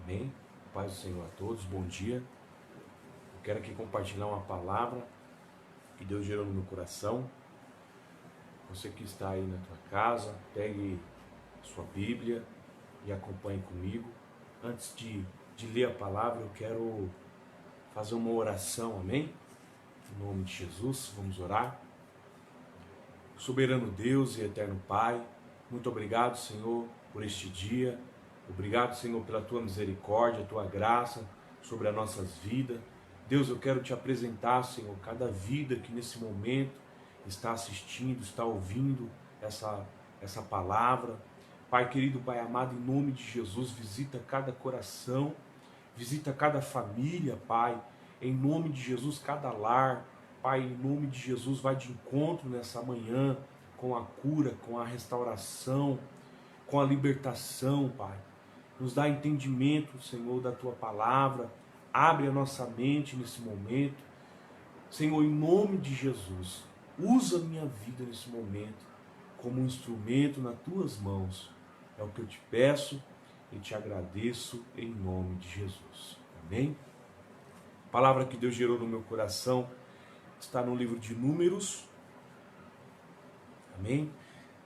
Amém? Paz do Senhor a todos, bom dia. Eu quero aqui compartilhar uma palavra que Deus gerou no meu coração. Você que está aí na tua casa, pegue sua Bíblia e acompanhe comigo. Antes de ler a palavra, eu quero fazer uma oração, amém? Em nome de Jesus, vamos orar. Soberano Deus e eterno Pai, muito obrigado, Senhor, por este dia. Obrigado, Senhor, pela Tua misericórdia, Tua graça sobre as nossas vidas. Deus, eu quero Te apresentar, Senhor, cada vida que nesse momento está assistindo, está ouvindo essa palavra. Pai querido, Pai amado, em nome de Jesus, visita cada coração, visita cada família, Pai. Em nome de Jesus, cada lar. Pai, em nome de Jesus, vai de encontro nessa manhã com a cura, com a restauração, com a libertação, Pai. Nos dá entendimento, Senhor, da Tua palavra. Abre a nossa mente nesse momento. Senhor, em nome de Jesus, usa a minha vida nesse momento como um instrumento nas Tuas mãos. É o que eu te peço e te agradeço em nome de Jesus. Amém? A palavra que Deus gerou no meu coração está no livro de Números. Amém?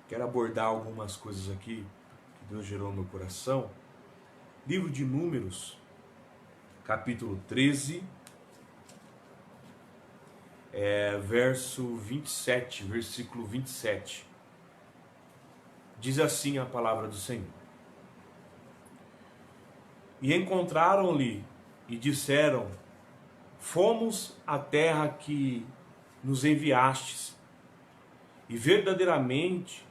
Quero abordar algumas coisas aqui que Deus gerou no meu coração. Livro de Números, capítulo 13, verso 27, versículo 27. Diz assim a palavra do Senhor. E encontraram-lhe e disseram: fomos à terra que nos enviastes, e verdadeiramente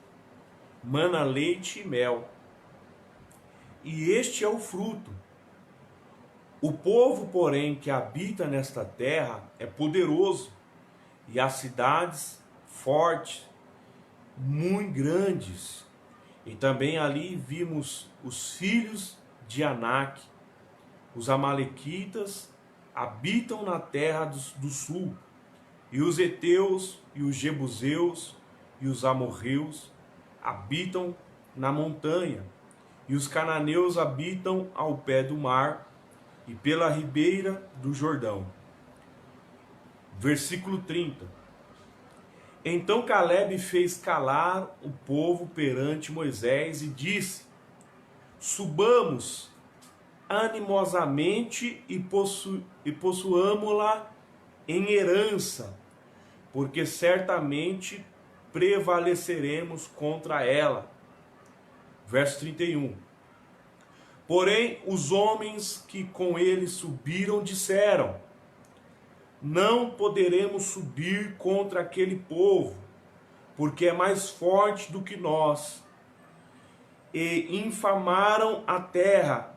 mana leite e mel, e este é o fruto. O povo, porém, que habita nesta terra é poderoso, e as cidades fortes, muito grandes. E também ali vimos os filhos de Anak, os amalequitas, habitam na terra do sul, e os heteus, e os jebuseus, e os amorreus habitam na montanha, e os cananeus habitam ao pé do mar e pela ribeira do Jordão. Versículo 30. Então Caleb fez calar o povo perante Moisés e disse: subamos animosamente e possuamo-la em herança, porque certamente prevaleceremos contra ela. Verso 31. Porém, os homens que com ele subiram disseram: não poderemos subir contra aquele povo, porque é mais forte do que nós. E infamaram a terra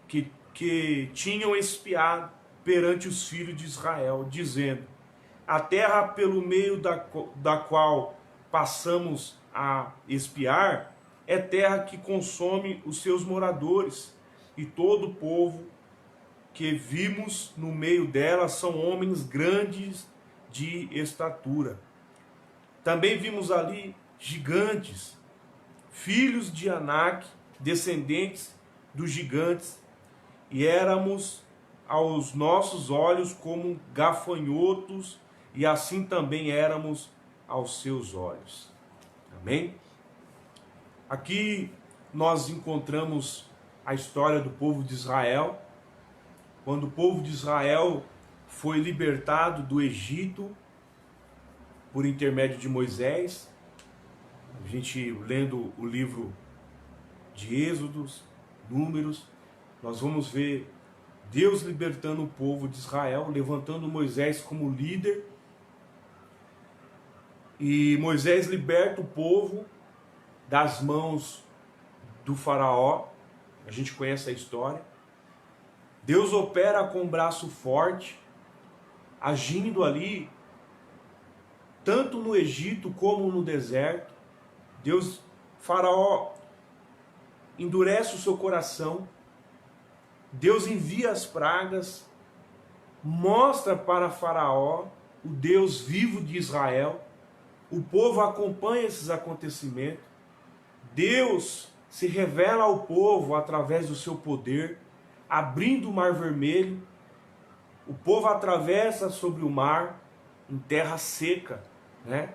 que tinham espiado perante os filhos de Israel, dizendo: a terra pelo meio da qual passamos a espiar é terra que consome os seus moradores, e todo o povo que vimos no meio dela são homens grandes de estatura. Também vimos ali gigantes, filhos de Anak, descendentes dos gigantes, e éramos aos nossos olhos como gafanhotos, e assim também éramos aos seus olhos. Amém? Aqui nós encontramos a história do povo de Israel, quando o povo de Israel foi libertado do Egito por intermédio de Moisés. A gente lendo o livro de Êxodos, Números, nós vamos ver Deus libertando o povo de Israel, levantando Moisés como líder. E Moisés liberta o povo das mãos do faraó. A gente conhece a história. Deus opera com um braço forte, agindo ali, tanto no Egito como no deserto. Faraó endurece o seu coração. Deus envia as pragas, mostra para Faraó o Deus vivo de Israel. O povo acompanha esses acontecimentos. Deus se revela ao povo através do seu poder, abrindo o Mar Vermelho. O povo atravessa sobre o mar em terra seca, né?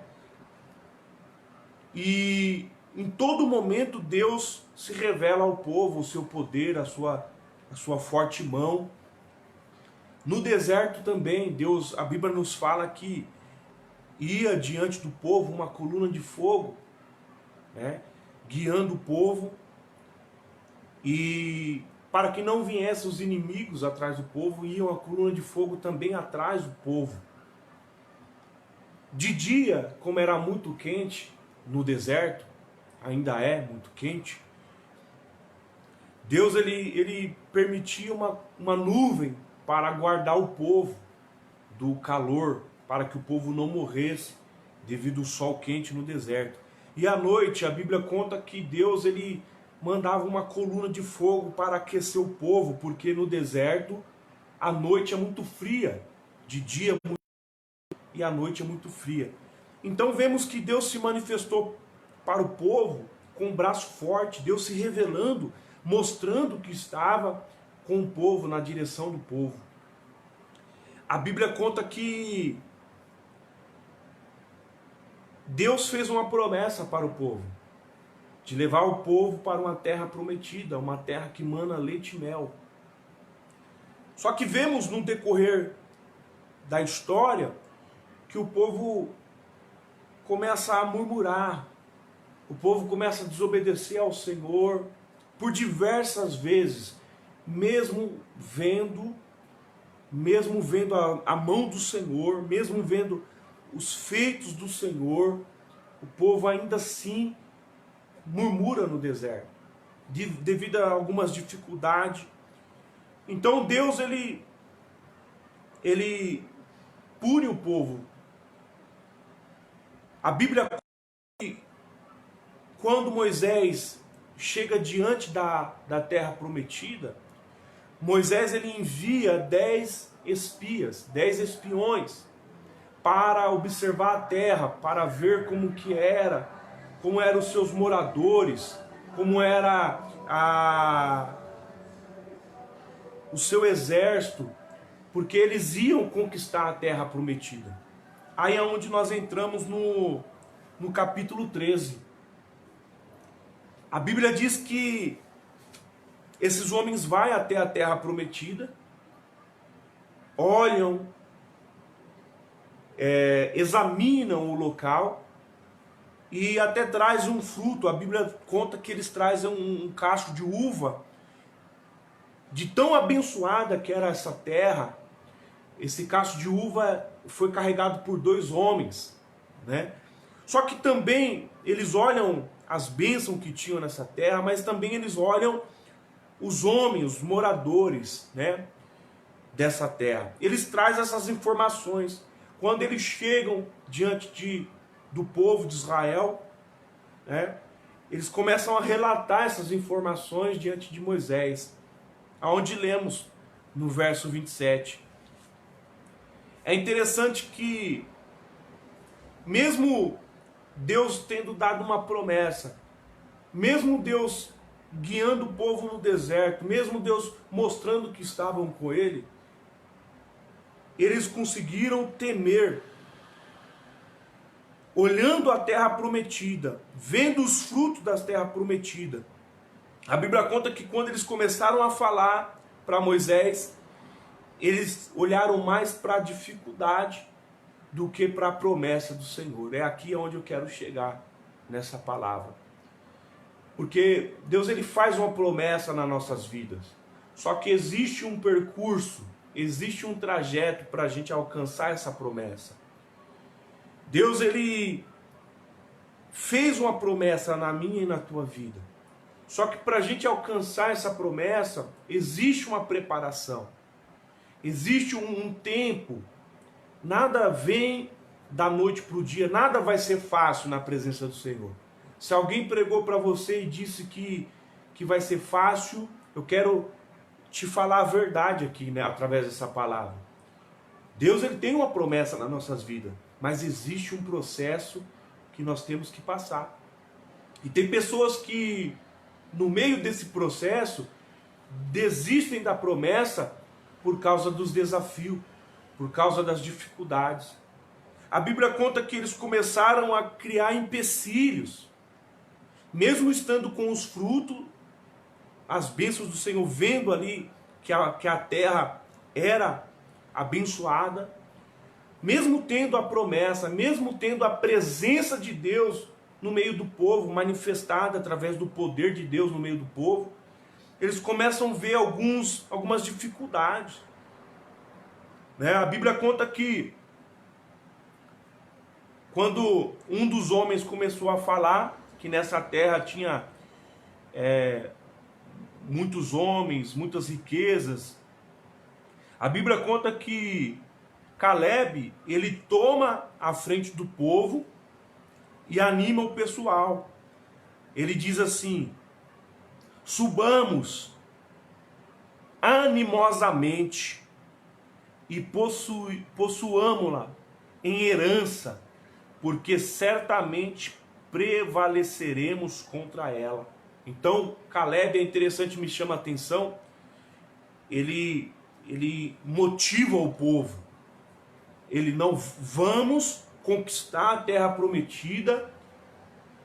E em todo momento Deus se revela ao povo, o seu poder, a sua forte mão. No deserto também, Deus, a Bíblia nos fala que ia diante do povo uma coluna de fogo, né, guiando o povo, e para que não viessem os inimigos atrás do povo, ia uma coluna de fogo também atrás do povo. De dia, como era muito quente no deserto, ainda é muito quente, Deus ele permitia uma nuvem para guardar o povo do calor, para que o povo não morresse devido ao sol quente no deserto. E à noite, a Bíblia conta que Deus ele mandava uma coluna de fogo para aquecer o povo, porque no deserto a noite é muito fria, de dia é muito e à noite é muito fria. Então vemos que Deus se manifestou para o povo com um braço forte, Deus se revelando, mostrando que estava com o povo, na direção do povo. A Bíblia conta que Deus fez uma promessa para o povo, de levar o povo para uma terra prometida, uma terra que mana leite e mel. Só que vemos no decorrer da história que o povo começa a murmurar, o povo começa a desobedecer ao Senhor por diversas vezes, mesmo vendo a mão do Senhor, mesmo vendo os feitos do Senhor, o povo ainda assim murmura no deserto, devido a algumas dificuldades. Então Deus ele pune o povo. A Bíblia conta que quando Moisés chega diante da terra prometida, Moisés ele envia 10 espias, 10 espiões, para observar a terra, para ver como eram os seus moradores, como era o seu exército, porque eles iam conquistar a terra prometida. Aí é onde nós entramos no capítulo 13. A Bíblia diz que esses homens vão até a terra prometida, olham, examinam o local e até traz um fruto. A Bíblia conta que eles trazem um cacho de uva, de tão abençoada que era essa terra. Esse cacho de uva foi carregado por 2 homens, né? Só que também eles olham as bênçãos que tinham nessa terra, mas também eles olham os homens, os moradores, né, dessa terra. Eles trazem essas informações. Quando eles chegam diante do povo de Israel, né, eles começam a relatar essas informações diante de Moisés, aonde lemos no verso 27. É interessante que, mesmo Deus tendo dado uma promessa, mesmo Deus guiando o povo no deserto, mesmo Deus mostrando que estavam com ele, eles conseguiram temer, olhando a terra prometida, vendo os frutos da terra prometida. A Bíblia conta que quando eles começaram a falar para Moisés, eles olharam mais para a dificuldade do que para a promessa do Senhor. É aqui onde eu quero chegar nessa palavra. Porque Deus ele faz uma promessa nas nossas vidas. Só que existe um percurso, existe um trajeto para a gente alcançar essa promessa. Deus ele fez uma promessa na minha e na tua vida. Só que para a gente alcançar essa promessa, existe uma preparação. Existe um tempo. Nada vem da noite para o dia, nada vai ser fácil na presença do Senhor. Se alguém pregou para você e disse que vai ser fácil, eu quero te falar a verdade aqui, né, através dessa palavra. Deus ele tem uma promessa nas nossas vidas, mas existe um processo que nós temos que passar. E tem pessoas que, no meio desse processo, desistem da promessa por causa dos desafios, por causa das dificuldades. A Bíblia conta que eles começaram a criar empecilhos, mesmo estando com os frutos, as bênçãos do Senhor, vendo ali que a terra era abençoada, mesmo tendo a promessa, mesmo tendo a presença de Deus no meio do povo, manifestada através do poder de Deus no meio do povo, eles começam a ver algumas dificuldades. A Bíblia conta que quando um dos homens começou a falar que nessa terra tinha muitos homens, muitas riquezas, a Bíblia conta que Caleb, ele toma a frente do povo e anima o pessoal. Ele diz assim: subamos animosamente e possuamo-la em herança, porque certamente prevaleceremos contra ela. Então, Caleb, é interessante, me chama a atenção, ele motiva o povo. Ele não, vamos conquistar a terra prometida,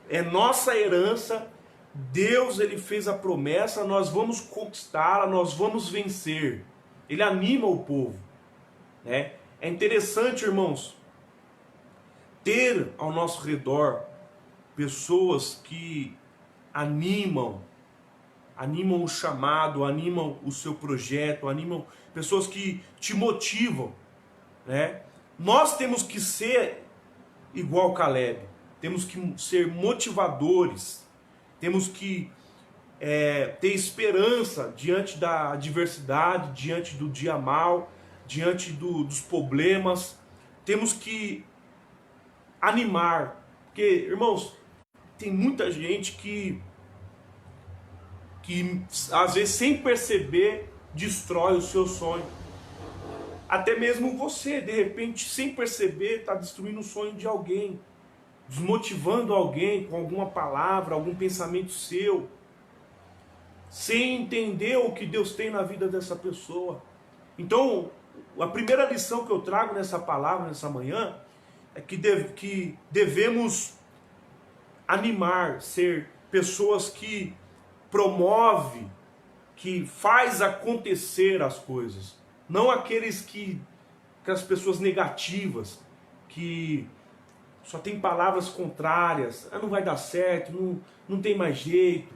é nossa herança, Deus ele fez a promessa, nós vamos conquistá-la, nós vamos vencer. Ele anima o povo. É interessante, irmãos, ter ao nosso redor pessoas que animam o chamado, animam o seu projeto, animam pessoas que te motivam, Nós temos que ser igual Caleb, temos que ser motivadores, temos que ter esperança diante da adversidade, diante do dia mal, diante dos problemas. Temos que animar, porque, irmãos, tem muita gente que às vezes sem perceber destrói o seu sonho. Até mesmo você, de repente, sem perceber, está destruindo o sonho de alguém, desmotivando alguém com alguma palavra, algum pensamento seu, sem entender o que Deus tem na vida dessa pessoa. Então, a primeira lição que eu trago nessa palavra, nessa manhã, é que devemos animar, ser pessoas que promovem, que faz acontecer as coisas. Não aqueles aquelas pessoas negativas, que só tem palavras contrárias, não vai dar certo, não tem mais jeito,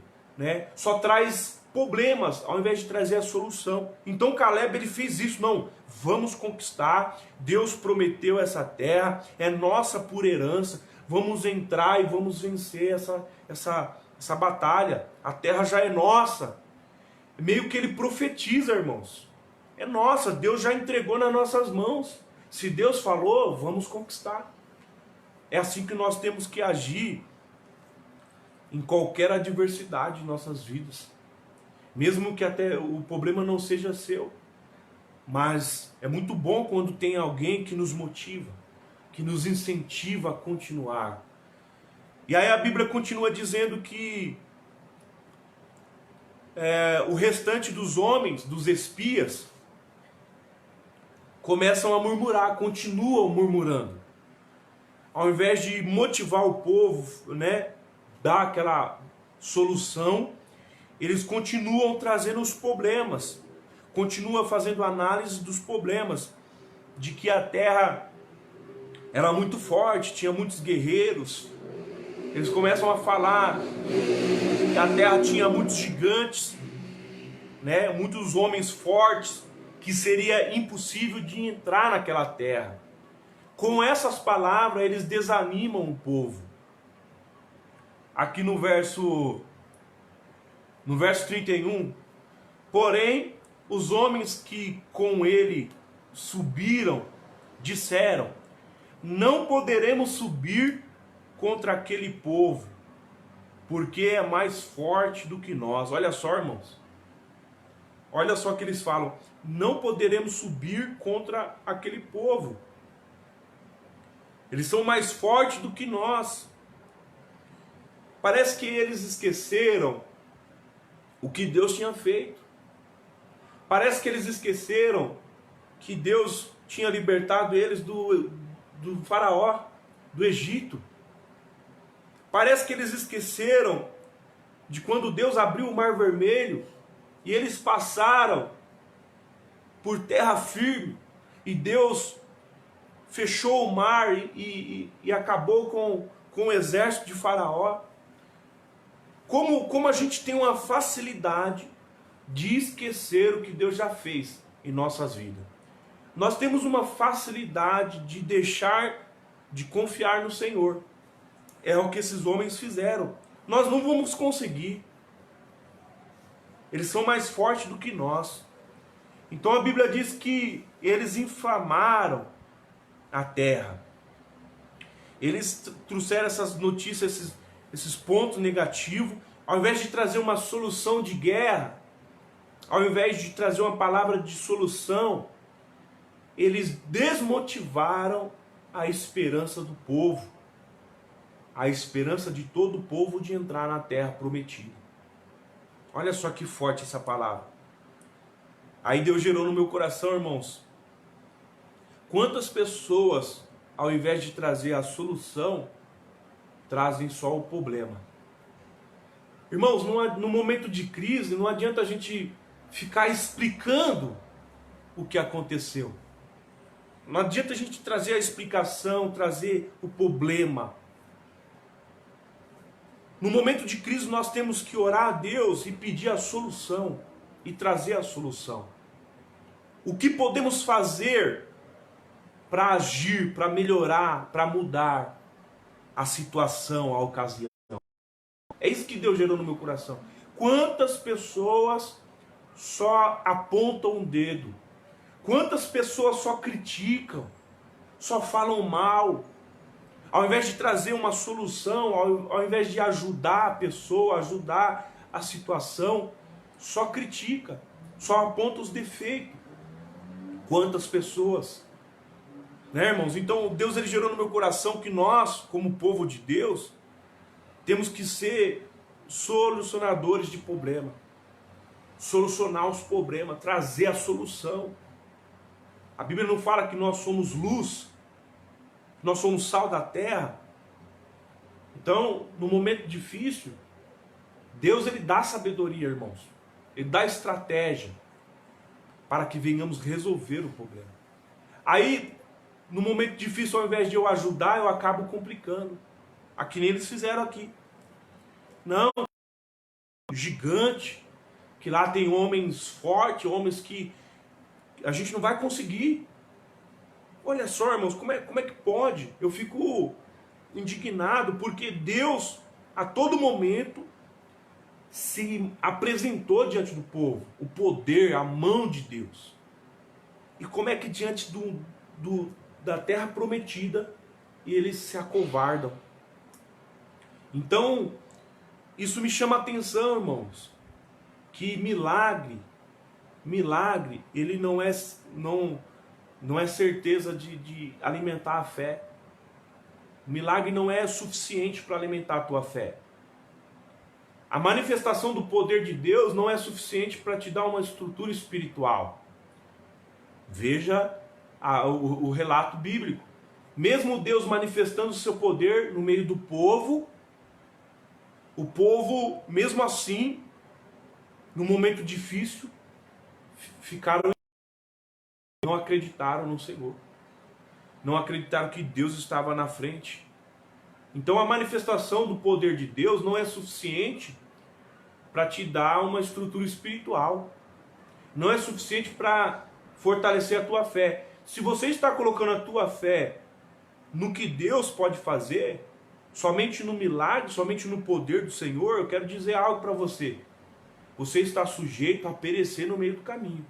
Só traz problemas, ao invés de trazer a solução. Então Caleb, ele fez isso, não, vamos conquistar, Deus prometeu essa terra, é nossa por herança, vamos entrar e vamos vencer essa batalha, a terra já é nossa. Meio que ele profetiza, irmãos, é nossa, Deus já entregou nas nossas mãos. Se Deus falou, vamos conquistar. É assim que nós temos que agir em qualquer adversidade em nossas vidas. Mesmo que até o problema não seja seu. Mas é muito bom quando tem alguém que nos motiva, que nos incentiva a continuar. E aí a Bíblia continua dizendo que o restante dos homens, dos espias, começam a murmurar, continuam murmurando. Ao invés de motivar o povo, dar aquela solução, eles continuam trazendo os problemas, continuam fazendo análise dos problemas, de que a terra era muito forte, tinha muitos guerreiros. Eles começam a falar que a terra tinha muitos gigantes, muitos homens fortes, que seria impossível de entrar naquela terra. Com essas palavras, eles desanimam o povo. Aqui no verso 31, porém, os homens que com ele subiram, disseram: não poderemos subir contra aquele povo, porque é mais forte do que nós. Olha só, irmãos. Olha só que eles falam: não poderemos subir contra aquele povo. Eles são mais fortes do que nós. Parece que eles esqueceram o que Deus tinha feito. Parece que eles esqueceram que Deus tinha libertado eles do faraó, do Egito. Parece que eles esqueceram de quando Deus abriu o Mar Vermelho e eles passaram por terra firme e Deus fechou o mar e acabou com o exército de Faraó. Como a gente tem uma facilidade de esquecer o que Deus já fez em nossas vidas. Nós temos uma facilidade de deixar de confiar no Senhor. É o que esses homens fizeram. Nós não vamos conseguir. Eles são mais fortes do que nós. Então a Bíblia diz que eles inflamaram a terra. Eles trouxeram essas notícias, esses pontos negativos, ao invés de trazer uma solução de guerra, ao invés de trazer uma palavra de solução, eles desmotivaram a esperança do povo, a esperança de todo o povo de entrar na terra prometida. Olha só que forte essa palavra. Aí Deus gerou no meu coração, irmãos, quantas pessoas, ao invés de trazer a solução, trazem só o problema. Irmãos, no momento de crise, não adianta a gente ficar explicando o que aconteceu. Não adianta a gente trazer a explicação, trazer o problema. No momento de crise nós temos que orar a Deus e pedir a solução e trazer a solução. O que podemos fazer para agir, para melhorar, para mudar a situação, a ocasião? É isso que Deus gerou no meu coração. Quantas pessoas só apontam um dedo? Quantas pessoas só criticam? Só falam mal? Ao invés de trazer uma solução, ao invés de ajudar a pessoa, ajudar a situação, só critica, só aponta os defeitos. Quantas pessoas, né, irmãos? Então Deus ele gerou no meu coração que nós, como povo de Deus, temos que ser solucionadores de problema, solucionar os problemas, trazer a solução. A Bíblia não fala que nós somos luz, nós somos sal da terra. Então, no momento difícil, Deus ele dá sabedoria, irmãos. Ele dá estratégia para que venhamos resolver o problema. Aí, no momento difícil, ao invés de eu ajudar, eu acabo complicando. Aqui nem eles fizeram aqui. Não, gigante, que lá tem homens fortes, homens que a gente não vai conseguir. Olha só, irmãos, como é que pode? Eu fico indignado porque Deus, a todo momento, se apresentou diante do povo. O poder, a mão de Deus. E como é que diante da terra prometida, eles se acovardam? Então, isso me chama a atenção, irmãos, que milagre, ele não é certeza de alimentar a fé. Milagre não é suficiente para alimentar a tua fé. A manifestação do poder de Deus não é suficiente para te dar uma estrutura espiritual. Veja o relato bíblico. Mesmo Deus manifestando o seu poder no meio do povo, o povo, mesmo assim, no momento difícil, não acreditaram no Senhor. Não acreditaram que Deus estava na frente. Então a manifestação do poder de Deus não é suficiente para te dar uma estrutura espiritual. Não é suficiente para fortalecer a tua fé. Se você está colocando a tua fé no que Deus pode fazer, somente no milagre, somente no poder do Senhor, eu quero dizer algo para você. Você está sujeito a perecer no meio do caminho.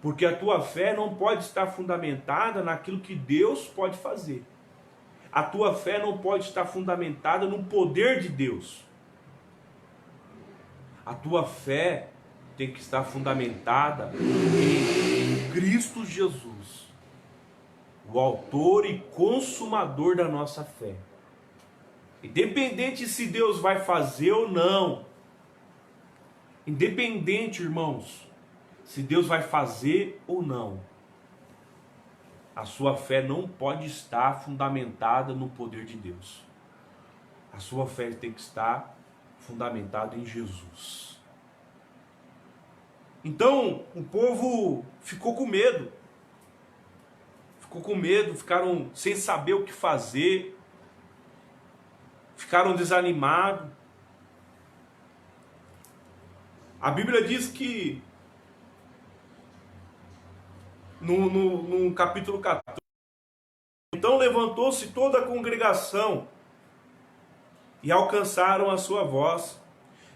Porque a tua fé não pode estar fundamentada naquilo que Deus pode fazer. A tua fé não pode estar fundamentada no poder de Deus. A tua fé tem que estar fundamentada em Cristo Jesus, o autor e consumador da nossa fé. Independente se Deus vai fazer ou não, independente, irmãos, se Deus vai fazer ou não, a sua fé não pode estar fundamentada no poder de Deus. A sua fé tem que estar fundamentada em Jesus. Então, o povo ficou com medo. Ficou com medo, ficaram sem saber o que fazer. Ficaram desanimados. A Bíblia diz que no capítulo 14, então levantou-se toda a congregação e alcançaram a sua voz.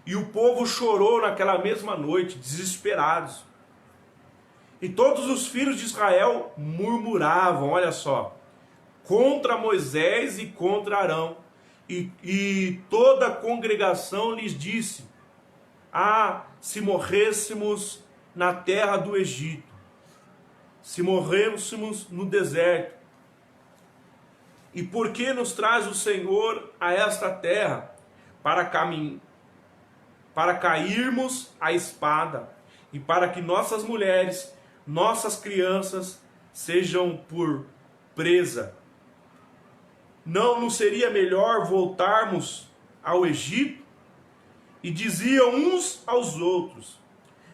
E o povo chorou naquela mesma noite, desesperados. E todos os filhos de Israel murmuravam, olha só, contra Moisés e contra Arão. E toda a congregação lhes disse: ah, se morrêssemos na terra do Egito, se morrêssemos no deserto, e por que nos traz o Senhor a esta terra para cairmos à espada, e para que nossas mulheres, nossas crianças sejam por presa? Não seria melhor voltarmos ao Egito? E diziam uns aos outros: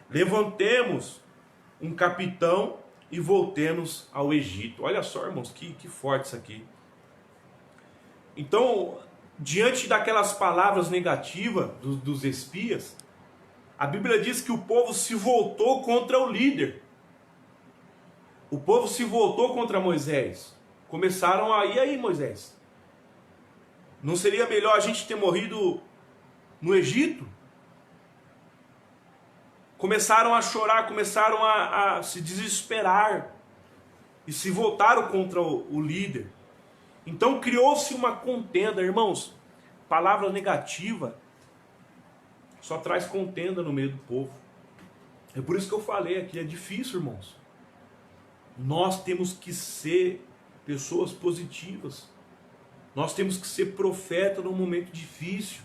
levantemos um capitão e voltemos ao Egito. Olha só, irmãos, que forte isso aqui. Então, diante daquelas palavras negativas dos espias, a Bíblia diz que o povo se voltou contra o líder. O povo se voltou contra Moisés. Começaram a, e aí, Moisés? Não seria melhor a gente ter morrido no Egito? Começaram a chorar, começaram a se desesperar e se voltaram contra o líder. Então criou-se uma contenda, irmãos. Palavra negativa só traz contenda no meio do povo. É por isso que eu falei aqui, é difícil, irmãos. Nós temos que ser pessoas positivas. Nós temos que ser profeta num momento difícil.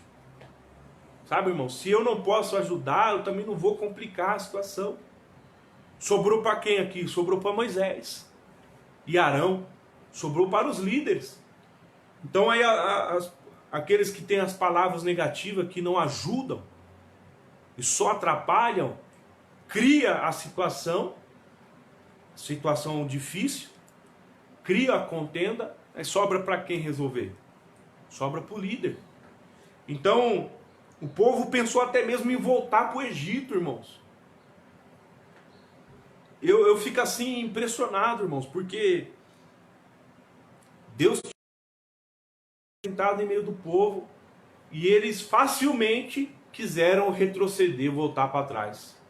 Sabe, irmão? Se eu não posso ajudar, eu também não vou complicar a situação. Sobrou para quem aqui? Sobrou para Moisés e Arão. Sobrou para os líderes. Então aí aqueles que têm as palavras negativas, que não ajudam e só atrapalham, cria a situação difícil, cria a contenda, aí sobra para quem resolver? Sobra para o líder. Então o povo pensou até mesmo em voltar para o Egito, irmãos. Eu fico assim impressionado, irmãos, porque Deus tinha sentado em meio do povo e eles facilmente quiseram retroceder, voltar para trás.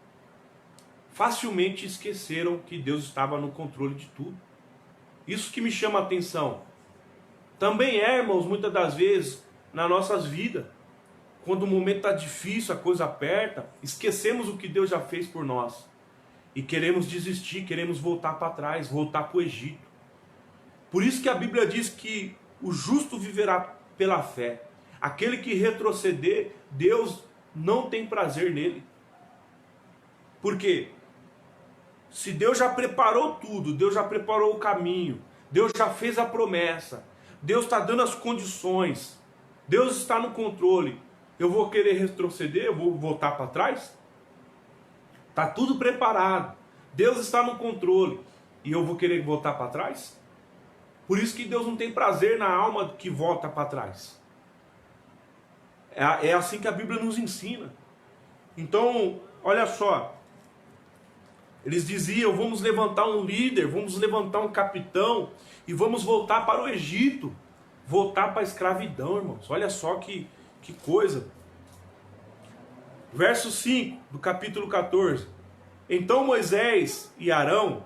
Facilmente esqueceram que Deus estava no controle de tudo. Isso que me chama a atenção. Também irmãos, muitas das vezes, nas nossas vidas, quando o momento está difícil, a coisa aperta, esquecemos o que Deus já fez por nós. E queremos desistir, queremos voltar para trás, voltar para o Egito. Por isso que a Bíblia diz que o justo viverá pela fé. Aquele que retroceder, Deus não tem prazer nele. Por quê? Se Deus já preparou tudo, Deus já preparou o caminho, Deus já fez a promessa, Deus está dando as condições, Deus está no controle, eu vou querer retroceder, eu vou voltar para trás? Está tudo preparado, Deus está no controle, e eu vou querer voltar para trás? Por isso que Deus não tem prazer na alma que volta para trás. É assim que a Bíblia nos ensina. Então, olha só, eles diziam: vamos levantar um líder, vamos levantar um capitão e vamos voltar para o Egito, voltar para a escravidão, irmãos. Olha só que coisa. Verso 5 do capítulo 14. Então Moisés e Arão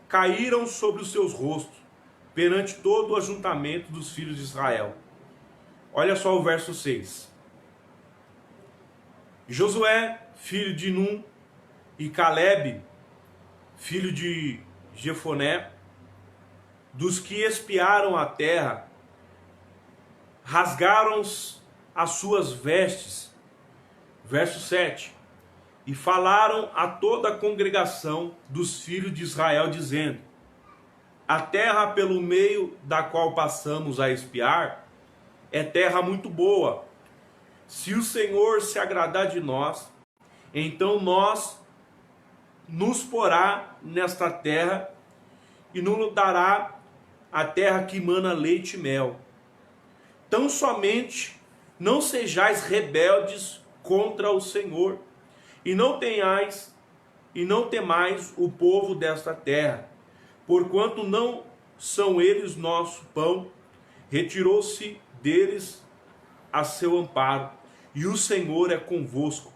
caíram sobre os seus rostos perante todo o ajuntamento dos filhos de Israel. Olha só o verso 6. Josué, filho de Num, e Calebe, filho de Jefoné, dos que espiaram a terra, rasgaram as suas vestes. Verso 7. E falaram a toda a congregação dos filhos de Israel, dizendo: a terra pelo meio da qual passamos a espiar é terra muito boa. Se o Senhor se agradar de nós, então nos porá nesta terra e nos dará a terra que mana leite e mel. Tão somente não sejais rebeldes contra o Senhor, e não temais o povo desta terra, porquanto não são eles nosso pão. Retirou-se deles a seu amparo, e o Senhor é convosco,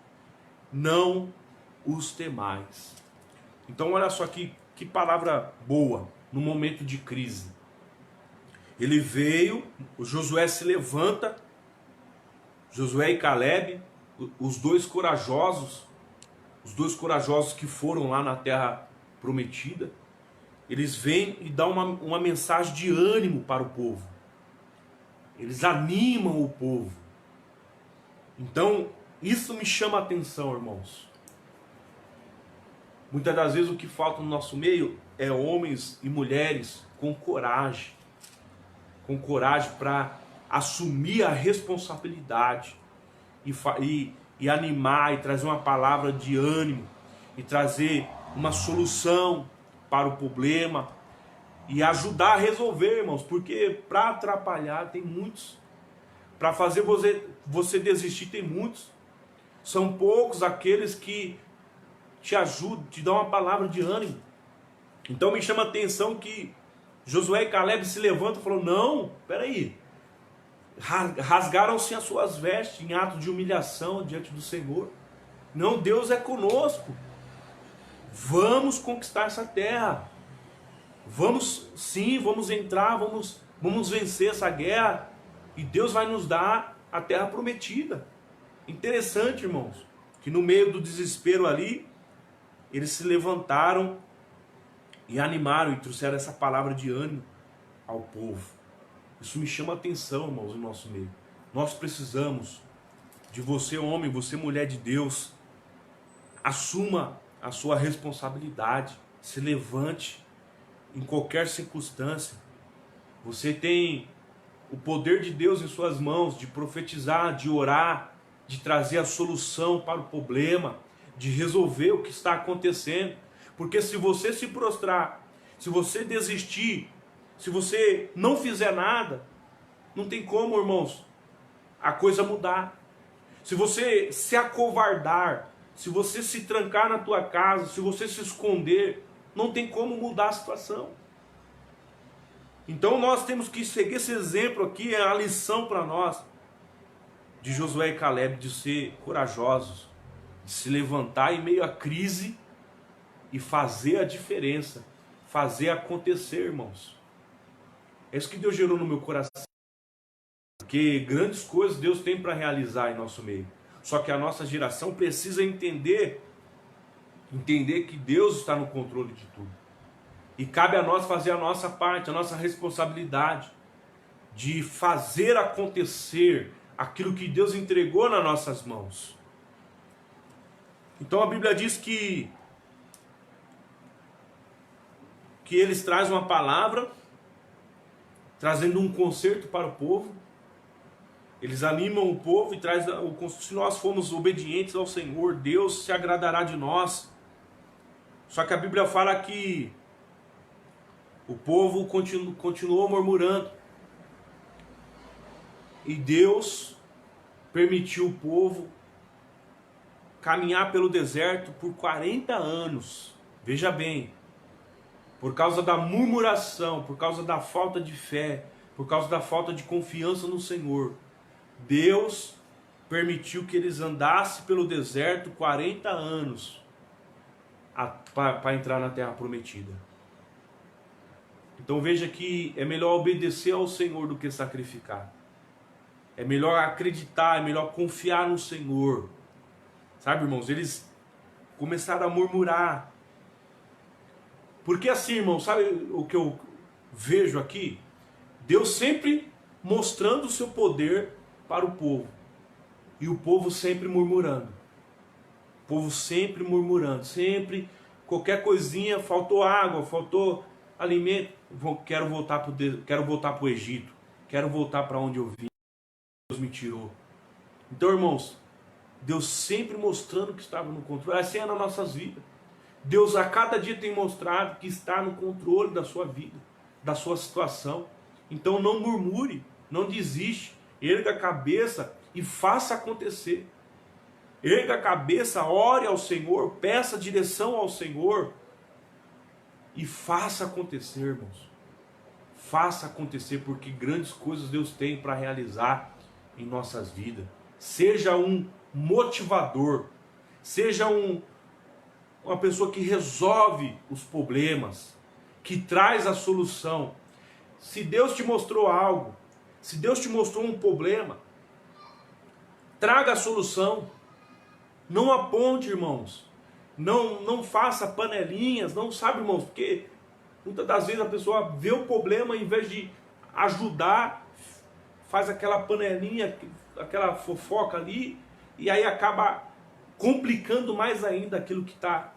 não os temais. Então olha só que palavra boa no momento de crise. Ele veio, o Josué se levanta, Josué e Caleb, os dois corajosos que foram lá na terra prometida, eles vêm e dão uma mensagem de ânimo para o povo. Eles animam o povo. Então, isso me chama a atenção, irmãos. Muitas das vezes o que falta no nosso meio é homens e mulheres com coragem para assumir a responsabilidade e animar e trazer uma palavra de ânimo e trazer uma solução para o problema e ajudar a resolver, irmãos, porque para atrapalhar tem muitos, para fazer você desistir tem muitos. São poucos aqueles que te ajudam, te dão uma palavra de ânimo. Então me chama a atenção que Josué e Caleb se levantam e falam: não, peraí, rasgaram-se as suas vestes em ato de humilhação diante do Senhor. Não, Deus é conosco, vamos conquistar essa terra, vamos entrar, vamos vencer essa guerra, e Deus vai nos dar a terra prometida. Interessante, irmãos, que no meio do desespero ali, eles se levantaram e animaram e trouxeram essa palavra de ânimo ao povo. Isso me chama a atenção, irmãos, no nosso meio. Nós precisamos de você, homem, você, mulher de Deus. Assuma a sua responsabilidade, se levante em qualquer circunstância. Você tem o poder de Deus em suas mãos de profetizar, de orar, de trazer a solução para o problema, de resolver o que está acontecendo. Porque se você se prostrar, se você desistir, se você não fizer nada, não tem como, irmãos, a coisa mudar. Se você se acovardar, se você se trancar na tua casa, se você se esconder, não tem como mudar a situação. Então nós temos que seguir esse exemplo aqui, é a lição para nós, de Josué e Caleb, de ser corajosos, de se levantar em meio à crise e fazer a diferença, fazer acontecer, irmãos. É isso que Deus gerou no meu coração. Porque grandes coisas Deus tem para realizar em nosso meio. Só que a nossa geração precisa entender que Deus está no controle de tudo. E cabe a nós fazer a nossa parte, a nossa responsabilidade de fazer acontecer aquilo que Deus entregou nas nossas mãos. Então a Bíblia diz que eles trazem uma palavra, trazendo um conserto para o povo. Eles animam o povo e trazem o conserto. Se nós formos obedientes ao Senhor, Deus se agradará de nós. Só que a Bíblia fala que o povo continuou murmurando. E Deus permitiu o povo caminhar pelo deserto por 40 anos. Veja bem, por causa da murmuração, por causa da falta de fé, por causa da falta de confiança no Senhor, Deus permitiu que eles andassem pelo deserto 40 anos para entrar na terra prometida. Então veja que é melhor obedecer ao Senhor do que sacrificar. É melhor acreditar, é melhor confiar no Senhor. Sabe, irmãos, eles começaram a murmurar. Porque assim, irmão, sabe o que eu vejo aqui? Deus sempre mostrando o seu poder para o povo. E o povo sempre murmurando. povo sempre murmurando, sempre qualquer coisinha, faltou água, faltou alimento, quero voltar para o Egito, quero voltar para onde eu vim, Deus me tirou. Então, irmãos, Deus sempre mostrando que estava no controle, assim é nas nossas vidas. Deus a cada dia tem mostrado que está no controle da sua vida, da sua situação. Então não murmure, não desiste, erga a cabeça e faça acontecer. Erga a cabeça, ore ao Senhor, peça direção ao Senhor e faça acontecer, irmãos. Faça acontecer, porque grandes coisas Deus tem para realizar em nossas vidas. Seja um motivador, seja uma pessoa que resolve os problemas, que traz a solução. Se Deus te mostrou algo, se Deus te mostrou um problema, traga a solução. Não aponte, irmãos. Não faça panelinhas, não, sabe, irmãos, porque muitas das vezes a pessoa vê o problema, em vez de ajudar, faz aquela panelinha, aquela fofoca ali, e aí acaba complicando mais ainda aquilo que está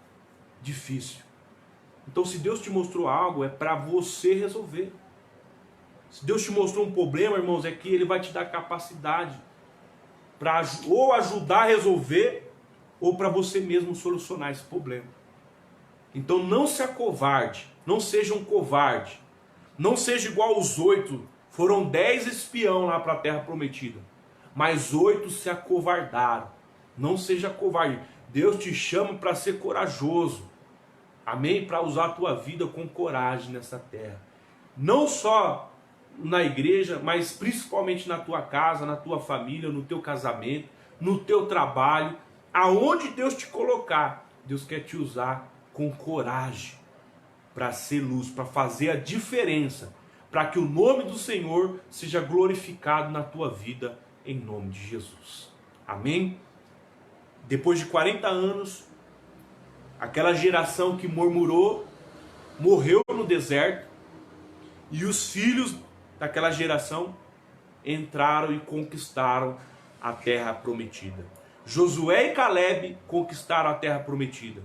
difícil. Então, se Deus te mostrou algo, é para você resolver. Se Deus te mostrou um problema, irmãos, é que Ele vai te dar capacidade para ou ajudar a resolver, ou para você mesmo solucionar esse problema. Então não se acovarde, não seja um covarde, não seja igual aos 8, foram 10 espião lá para a terra prometida, mas 8 se acovardaram. Não seja covarde, Deus te chama para ser corajoso, amém? Para usar a tua vida com coragem nessa terra, não só na igreja, mas principalmente na tua casa, na tua família, no teu casamento, no teu trabalho, aonde Deus te colocar, Deus quer te usar com coragem para ser luz, para fazer a diferença, para que o nome do Senhor seja glorificado na tua vida, em nome de Jesus. Amém? Depois de 40 anos, aquela geração que murmurou, morreu no deserto, e os filhos daquela geração entraram e conquistaram a terra prometida. Josué e Calebe conquistaram a terra prometida.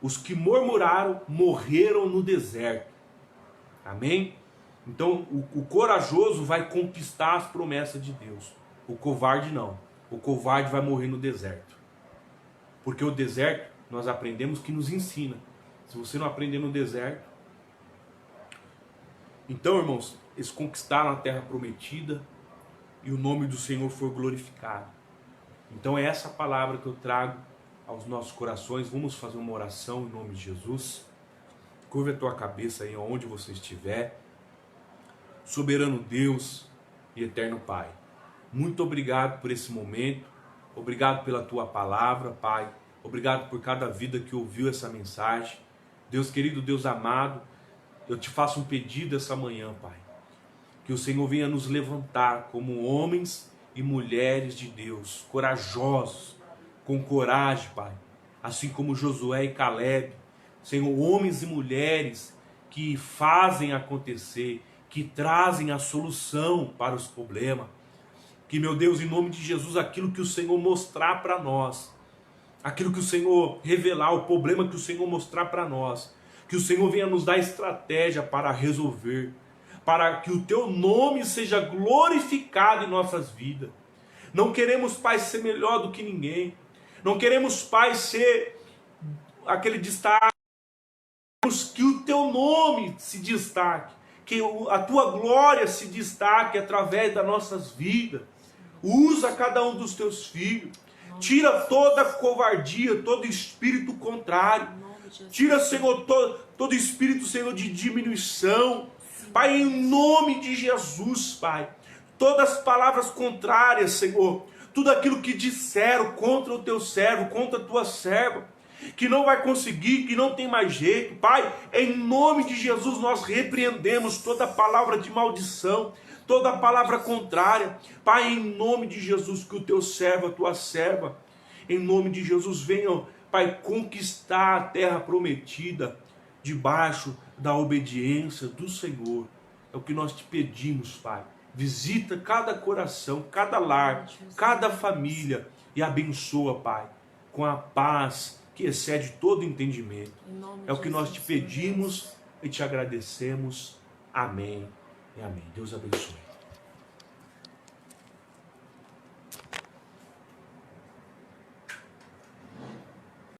Os que murmuraram morreram no deserto. Amém? Então o corajoso vai conquistar as promessas de Deus. O covarde não. O covarde vai morrer no deserto. Porque o deserto, nós aprendemos que nos ensina. Se você não aprender no deserto... Então, irmãos, eles conquistaram a terra prometida e o nome do Senhor foi glorificado. Então é essa palavra que eu trago aos nossos corações. Vamos fazer uma oração em nome de Jesus. Curva a tua cabeça aí onde você estiver. Soberano Deus e eterno Pai, muito obrigado por esse momento. Obrigado pela tua palavra, Pai. Obrigado por cada vida que ouviu essa mensagem. Deus querido, Deus amado, eu te faço um pedido essa manhã, Pai. Que o Senhor venha nos levantar como homens e mulheres de Deus, corajosos, com coragem, Pai, assim como Josué e Calebe, Senhor, homens e mulheres que fazem acontecer, que trazem a solução para os problemas. Que, meu Deus, em nome de Jesus, aquilo que o Senhor mostrar para nós, aquilo que o Senhor revelar, o problema que o Senhor mostrar para nós, que o Senhor venha nos dar estratégia para resolver, para que o teu nome seja glorificado em nossas vidas. Não queremos, Pai, ser melhor do que ninguém. Não queremos, Pai, ser aquele destaque. Queremos que o teu nome se destaque, que a tua glória se destaque através das nossas vidas. Usa cada um dos teus filhos. Tira toda covardia, todo espírito contrário. Tira, Senhor, todo espírito, Senhor, de diminuição. Pai, em nome de Jesus, Pai, todas as palavras contrárias, Senhor, tudo aquilo que disseram contra o teu servo, contra a tua serva, que não vai conseguir, que não tem mais jeito, Pai, em nome de Jesus nós repreendemos toda palavra de maldição, toda palavra contrária, Pai, em nome de Jesus, que o teu servo, a tua serva, em nome de Jesus, venham, Pai, conquistar a terra prometida, debaixo da obediência do Senhor. É o que nós te pedimos, Pai. Visita cada coração, cada lar, cada família e abençoa, Pai, com a paz que excede todo entendimento. É o que nós te pedimos e te agradecemos. Amém e amém. Deus abençoe.